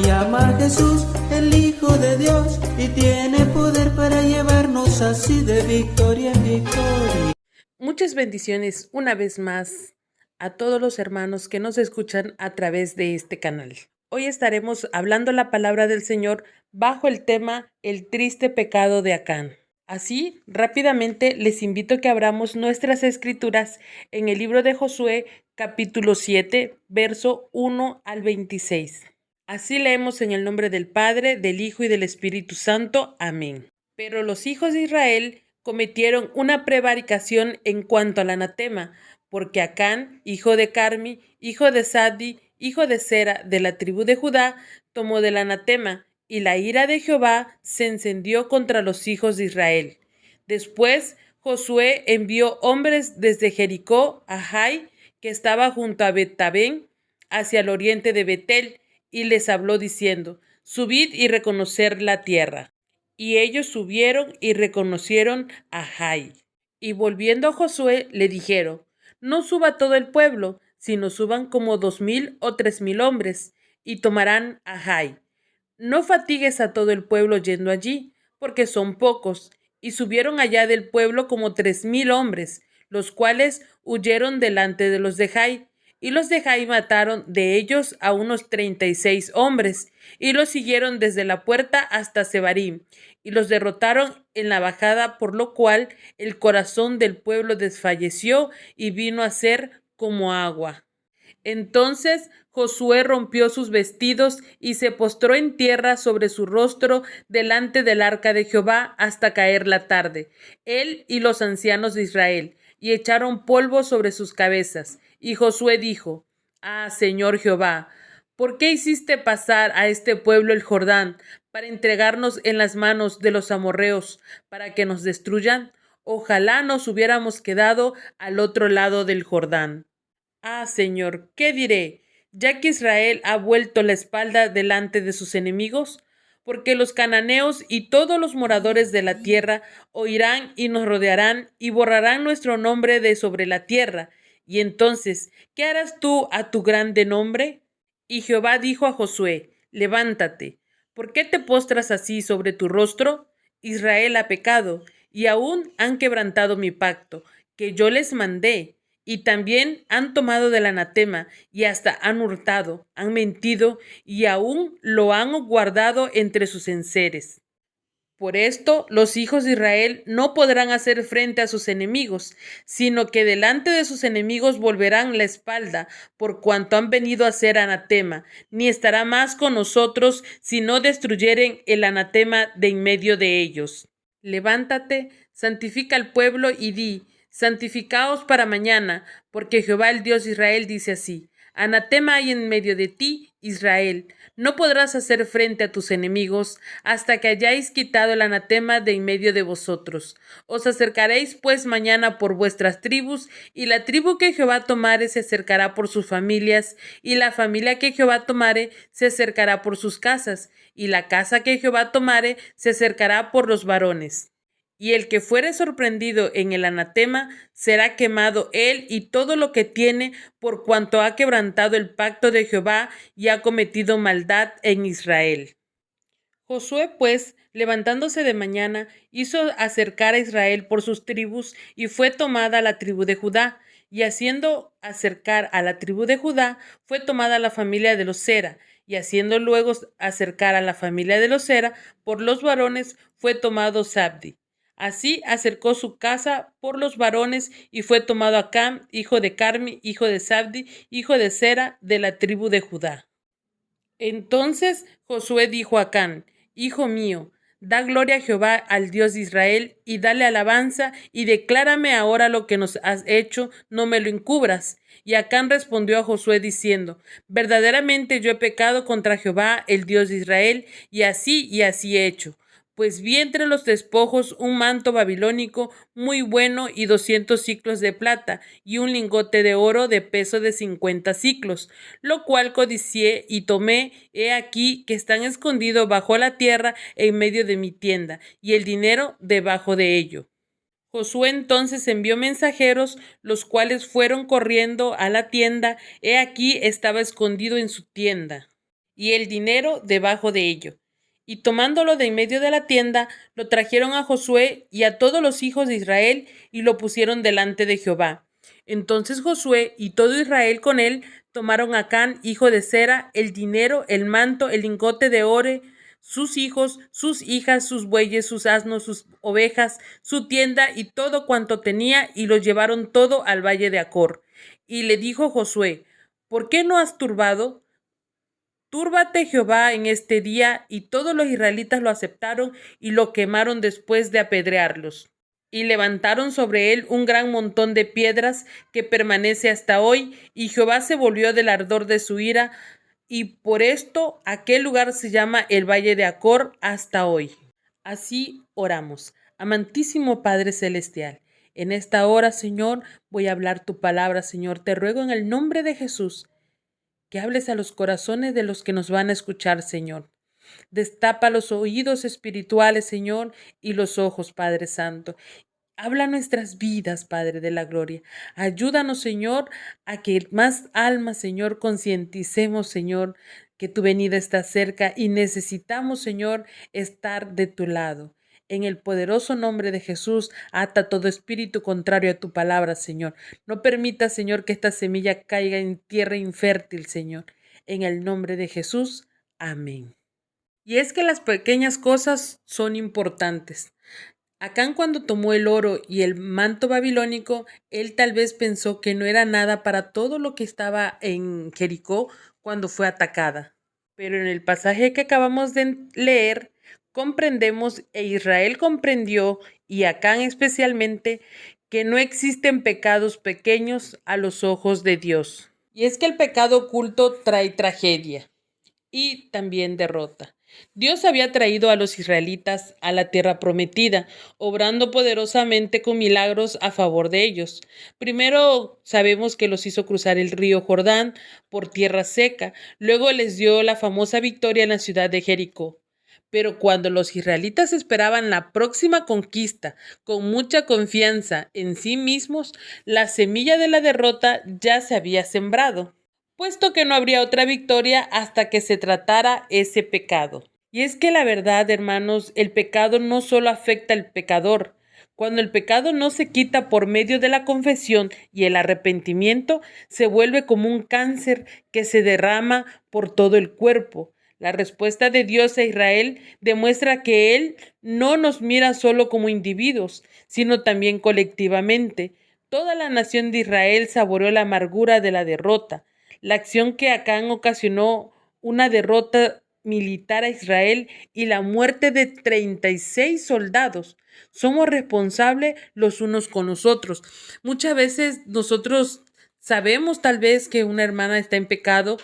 se llama Jesús, el Hijo de Dios, y tiene poder para llevarnos así de victoria en victoria. Muchas bendiciones una vez más a todos los hermanos que nos escuchan a través de este canal. Hoy estaremos hablando la palabra del Señor bajo el tema El triste pecado de Acán. Así, rápidamente les invito a que abramos nuestras escrituras en el libro de Josué, capítulo 7, verso 1 al 26. Así leemos en el nombre del Padre, del Hijo y del Espíritu Santo. Amén. Pero los hijos de Israel cometieron una prevaricación en cuanto al anatema, porque Acán, hijo de Carmi, hijo de Sabdi, hijo de Sera, de la tribu de Judá, tomó del anatema, y la ira de Jehová se encendió contra los hijos de Israel. Después Josué envió hombres desde Jericó a Jai, que estaba junto a Bet-Tabén, hacia el oriente de Betel, y les habló diciendo: subid y reconocer la tierra. Y ellos subieron y reconocieron a Jai. Y volviendo a Josué le dijeron: no suba todo el pueblo, sino suban como 2000 o 3000 hombres, y tomarán a Jai. No fatigues a todo el pueblo yendo allí, porque son pocos. Y subieron allá del pueblo como 3000 hombres, los cuales huyeron delante de los de Jai. Y los de Jai mataron de ellos a unos 36 hombres, y los siguieron desde la puerta hasta Sebarim, y los derrotaron en la bajada, por lo cual el corazón del pueblo desfalleció y vino a ser como agua. Entonces Josué rompió sus vestidos y se postró en tierra sobre su rostro delante del arca de Jehová hasta caer la tarde, él y los ancianos de Israel, y echaron polvo sobre sus cabezas. Y Josué dijo: ah, Señor Jehová, ¿por qué hiciste pasar a este pueblo el Jordán para entregarnos en las manos de los amorreos para que nos destruyan? Ojalá nos hubiéramos quedado al otro lado del Jordán. Ah, Señor, ¿qué diré, ya que Israel ha vuelto la espalda delante de sus enemigos? Porque los cananeos y todos los moradores de la tierra oirán y nos rodearán y borrarán nuestro nombre de sobre la tierra. Y entonces, ¿qué harás tú a tu grande nombre? Y Jehová dijo a Josué: levántate. ¿Por qué te postras así sobre tu rostro? Israel ha pecado, y aún han quebrantado mi pacto, que yo les mandé. Y también han tomado del anatema, y hasta han hurtado, han mentido, y aún lo han guardado entre sus enseres. Por esto los hijos de Israel no podrán hacer frente a sus enemigos, sino que delante de sus enemigos volverán la espalda, por cuanto han venido a ser anatema, ni estará más con nosotros si no destruyeren el anatema de en medio de ellos. Levántate, santifica al pueblo y di: santificaos para mañana, porque Jehová el Dios de Israel dice así: anatema hay en medio de ti, Israel. No podrás hacer frente a tus enemigos hasta que hayáis quitado el anatema de en medio de vosotros. Os acercaréis pues mañana por vuestras tribus, y la tribu que Jehová tomare se acercará por sus familias, y la familia que Jehová tomare se acercará por sus casas, y la casa que Jehová tomare se acercará por los varones. Y el que fuere sorprendido en el anatema será quemado él y todo lo que tiene, por cuanto ha quebrantado el pacto de Jehová y ha cometido maldad en Israel. Josué, pues, levantándose de mañana, hizo acercar a Israel por sus tribus, y fue tomada la tribu de Judá. Y haciendo acercar a la tribu de Judá, fue tomada la familia de los Sera. Y haciendo luego acercar a la familia de los Sera por los varones, fue tomado Sabdi. Así acercó su casa por los varones, y fue tomado Acán, hijo de Carmi, hijo de Sabdi, hijo de Sera, de la tribu de Judá. Entonces Josué dijo a Acán: hijo mío, da gloria a Jehová, al Dios de Israel, y dale alabanza, y declárame ahora lo que nos has hecho, no me lo encubras. Y Acán respondió a Josué diciendo: verdaderamente yo he pecado contra Jehová, el Dios de Israel, y así he hecho. Pues vi entre los despojos un manto babilónico muy bueno y 200 siclos de plata, y un lingote de oro de peso de 50 siclos, lo cual codicié y tomé. He aquí que están escondidos bajo la tierra en medio de mi tienda, y el dinero debajo de ello. Josué entonces envió mensajeros, los cuales fueron corriendo a la tienda. He aquí estaba escondido en su tienda. y el dinero debajo de ello. Y tomándolo de en medio de la tienda, lo trajeron a Josué y a todos los hijos de Israel y lo pusieron delante de Jehová. Entonces Josué y todo Israel con él tomaron a Acán, hijo de Zera, el dinero, el manto, el lingote de oro, sus hijos, sus hijas, sus bueyes, sus asnos, sus ovejas, su tienda y todo cuanto tenía, y lo llevaron todo al valle de Acor. Y le dijo Josué: ¿por qué no has turbado? Túrbate Jehová en este día. Y todos los israelitas lo aceptaron y lo quemaron después de apedrearlos. Y levantaron sobre él un gran montón de piedras que permanece hasta hoy, y Jehová se volvió del ardor de su ira, y por esto aquel lugar se llama el Valle de Acor hasta hoy. Así oramos. Amantísimo Padre Celestial, en esta hora, Señor, voy a hablar tu palabra, Señor. Te ruego en el nombre de Jesús que hables a los corazones de los que nos van a escuchar, Señor. Destapa los oídos espirituales, Señor, y los ojos, Padre Santo. Habla nuestras vidas, Padre de la Gloria. Ayúdanos, Señor, a que más almas, Señor, concienticemos, Señor, que tu venida está cerca y necesitamos, Señor, estar de tu lado. En el poderoso nombre de Jesús, ata todo espíritu contrario a tu palabra, Señor. No permita, Señor, que esta semilla caiga en tierra infértil, Señor. En el nombre de Jesús, amén. Y es que las pequeñas cosas son importantes. Acán, cuando tomó el oro y el manto babilónico, él tal vez pensó que no era nada para todo lo que estaba en Jericó cuando fue atacada. Pero en el pasaje que acabamos de leer, comprendemos, e Israel comprendió, y Acán especialmente, que no existen pecados pequeños a los ojos de Dios. Y es que el pecado oculto trae tragedia y también derrota. Dios había traído a los israelitas a la tierra prometida, obrando poderosamente con milagros a favor de ellos. Primero sabemos que los hizo cruzar el río Jordán por tierra seca, luego les dio la famosa victoria en la ciudad de Jericó. Pero cuando los israelitas esperaban la próxima conquista con mucha confianza en sí mismos, la semilla de la derrota ya se había sembrado, puesto que no habría otra victoria hasta que se tratara ese pecado. Y es que la verdad, hermanos, el pecado no solo afecta al pecador. Cuando el pecado no se quita por medio de la confesión y el arrepentimiento, se vuelve como un cáncer que se derrama por todo el cuerpo. La respuesta de Dios a Israel demuestra que Él no nos mira solo como individuos, sino también colectivamente. Toda la nación de Israel saboreó la amargura de la derrota. La acción que Acán ocasionó una derrota militar a Israel y la muerte de 36 soldados. Somos responsables los unos con los otros. Muchas veces nosotros sabemos tal vez que una hermana está en pecado,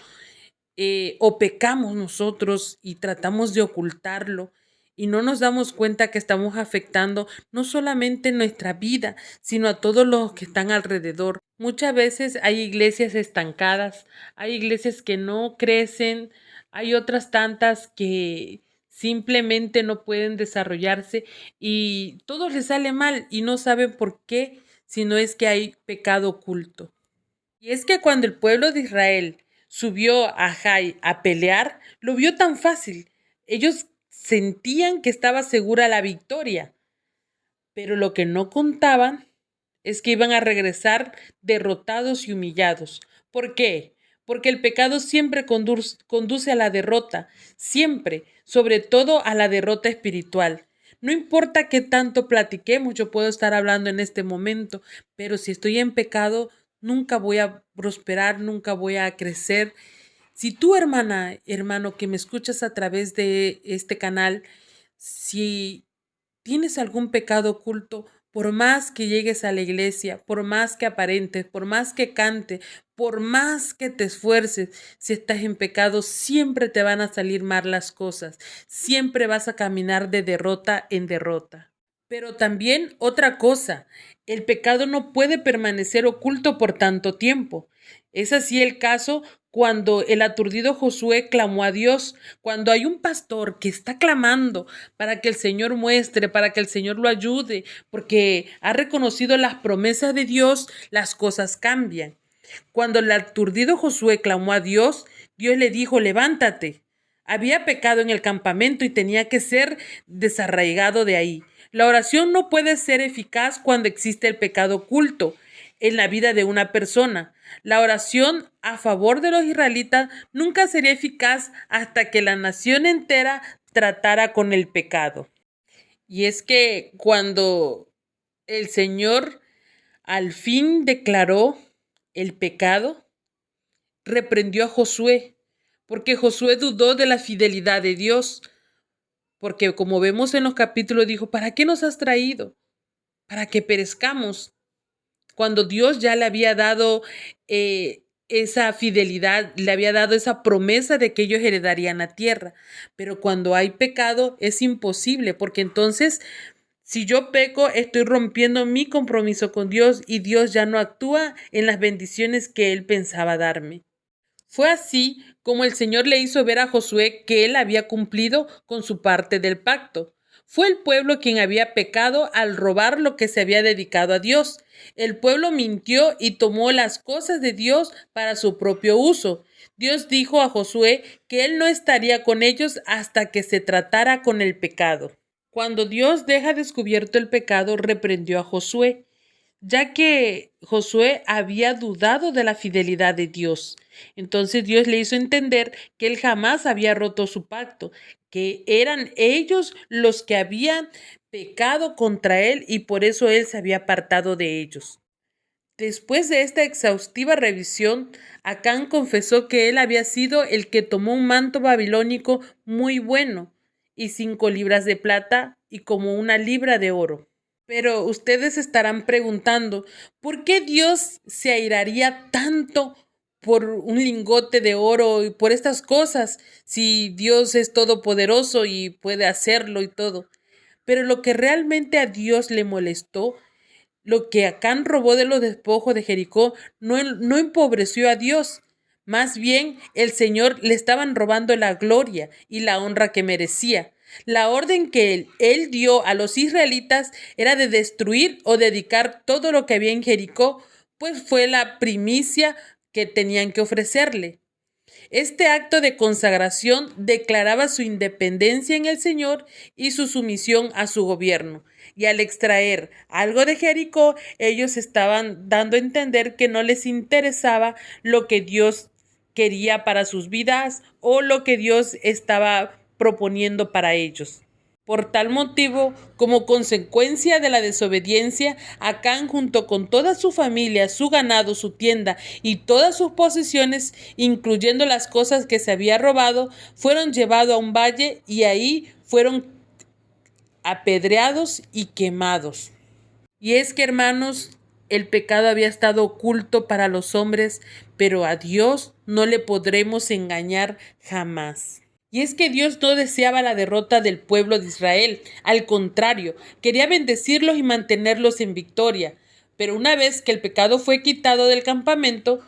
o pecamos nosotros y tratamos de ocultarlo y no nos damos cuenta que estamos afectando no solamente nuestra vida, sino a todos los que están alrededor. Muchas veces hay iglesias estancadas, hay iglesias que no crecen, hay otras tantas que simplemente no pueden desarrollarse y todo les sale mal y no saben por qué, si no es que hay pecado oculto. Y es que cuando el pueblo de Israel subió a Jai a pelear, lo vio tan fácil. Ellos sentían que estaba segura la victoria, pero lo que no contaban es que iban a regresar derrotados y humillados. ¿Por qué? Porque el pecado siempre conduce a la derrota, siempre, sobre todo a la derrota espiritual. No importa qué tanto platiquemos, yo puedo estar hablando en este momento, pero si estoy en pecado, nunca voy a prosperar, nunca voy a crecer. Si tú, hermana, hermano, que me escuchas a través de este canal, si tienes algún pecado oculto, por más que llegues a la iglesia, por más que aparentes, por más que cante, por más que te esfuerces, si estás en pecado, siempre te van a salir mal las cosas. Siempre vas a caminar de derrota en derrota. Pero también otra cosa, el pecado no puede permanecer oculto por tanto tiempo. Es así el caso cuando el aturdido Josué clamó a Dios. Cuando hay un pastor que está clamando para que el Señor muestre, para que el Señor lo ayude, porque ha reconocido las promesas de Dios, las cosas cambian. Cuando el aturdido Josué clamó a Dios, Dios le dijo: levántate, Había pecado en el campamento y tenía que ser desarraigado de ahí. La oración no puede ser eficaz cuando existe el pecado oculto en la vida de una persona. La oración a favor de los israelitas nunca sería eficaz hasta que la nación entera tratara con el pecado. Y es que cuando el Señor al fin declaró el pecado, reprendió a Josué, porque Josué dudó de la fidelidad de Dios, porque como vemos en los capítulos dijo, ¿para qué nos has traído? Para que perezcamos, cuando Dios ya le había dado esa fidelidad, le había dado esa promesa de que ellos heredarían la tierra. Pero cuando hay pecado es imposible, porque entonces si yo peco, estoy rompiendo mi compromiso con Dios y Dios ya no actúa en las bendiciones que Él pensaba darme. Fue así como el Señor le hizo ver a Josué que él había cumplido con su parte del pacto. Fue el pueblo quien había pecado al robar lo que se había dedicado a Dios. El pueblo mintió y tomó las cosas de Dios para su propio uso. Dios dijo a Josué que él no estaría con ellos hasta que se tratara con el pecado. Cuando Dios deja descubierto el pecado, reprendió a Josué, ya que Josué había dudado de la fidelidad de Dios. Entonces Dios le hizo entender que él jamás había roto su pacto, que eran ellos los que habían pecado contra él y por eso él se había apartado de ellos. Después de esta exhaustiva revisión, Acán confesó que él había sido el que tomó un manto babilónico muy bueno y 5 libras de plata y como 1 libra de oro. Pero ustedes estarán preguntando, ¿por qué Dios se airaría tanto por un lingote de oro y por estas cosas, si Dios es todopoderoso y puede hacerlo y todo? Pero lo que realmente a Dios le molestó, lo que Acán robó de los despojos de Jericó, no empobreció a Dios. Más bien, el Señor le estaban robando la gloria y la honra que merecía. La orden que él dio a los israelitas era de destruir o dedicar todo lo que había en Jericó, pues fue la primicia que tenían que ofrecerle. Este acto de consagración declaraba su independencia en el Señor y su sumisión a su gobierno. Y al extraer algo de Jericó, ellos estaban dando a entender que no les interesaba lo que Dios quería para sus vidas o lo que Dios estaba proponiendo para ellos. Por tal motivo, como consecuencia de la desobediencia, Acán junto con toda su familia, su ganado, su tienda y todas sus posesiones, incluyendo las cosas que se había robado, fueron llevados a un valle y ahí fueron apedreados y quemados. Y es que, hermanos, el pecado había estado oculto para los hombres, pero a Dios no le podremos engañar jamás. Y es que Dios no deseaba la derrota del pueblo de Israel, al contrario, quería bendecirlos y mantenerlos en victoria. Pero una vez que el pecado fue quitado del campamento,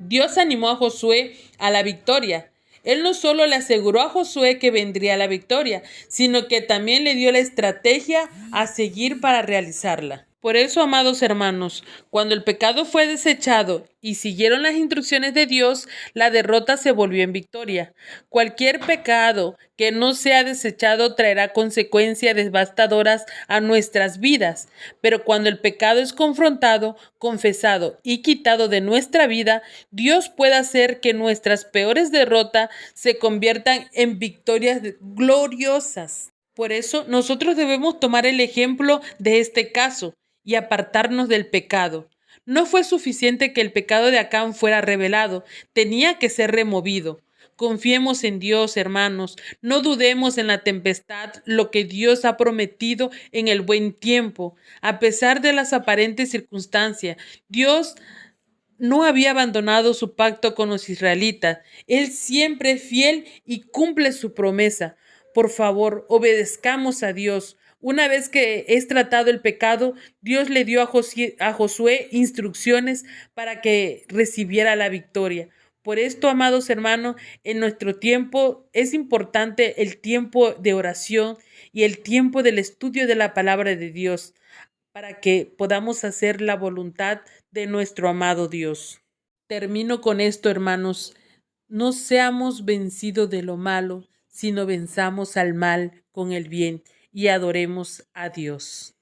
Dios animó a Josué a la victoria. Él no solo le aseguró a Josué que vendría la victoria, sino que también le dio la estrategia a seguir para realizarla. Por eso, amados hermanos, cuando el pecado fue desechado y siguieron las instrucciones de Dios, la derrota se volvió en victoria. Cualquier pecado que no sea desechado traerá consecuencias devastadoras a nuestras vidas, pero cuando el pecado es confrontado, confesado y quitado de nuestra vida, Dios puede hacer que nuestras peores derrotas se conviertan en victorias gloriosas. Por eso, nosotros debemos tomar el ejemplo de este caso y apartarnos del pecado. No fue suficiente que el pecado de Acán fuera revelado, tenía que ser removido. Confiemos en Dios, hermanos, no dudemos en la tempestad lo que Dios ha prometido en el buen tiempo. A pesar de las aparentes circunstancias, Dios no había abandonado su pacto con los israelitas. Él siempre es fiel y cumple su promesa. Por favor, obedezcamos a Dios. Una vez que es tratado el pecado, Dios le dio a Josué instrucciones para que recibiera la victoria. Por esto, amados hermanos, en nuestro tiempo es importante el tiempo de oración y el tiempo del estudio de la palabra de Dios para que podamos hacer la voluntad de nuestro amado Dios. Termino con esto, hermanos. no seamos vencidos de lo malo, sino venzamos al mal con el bien y adoremos a Dios.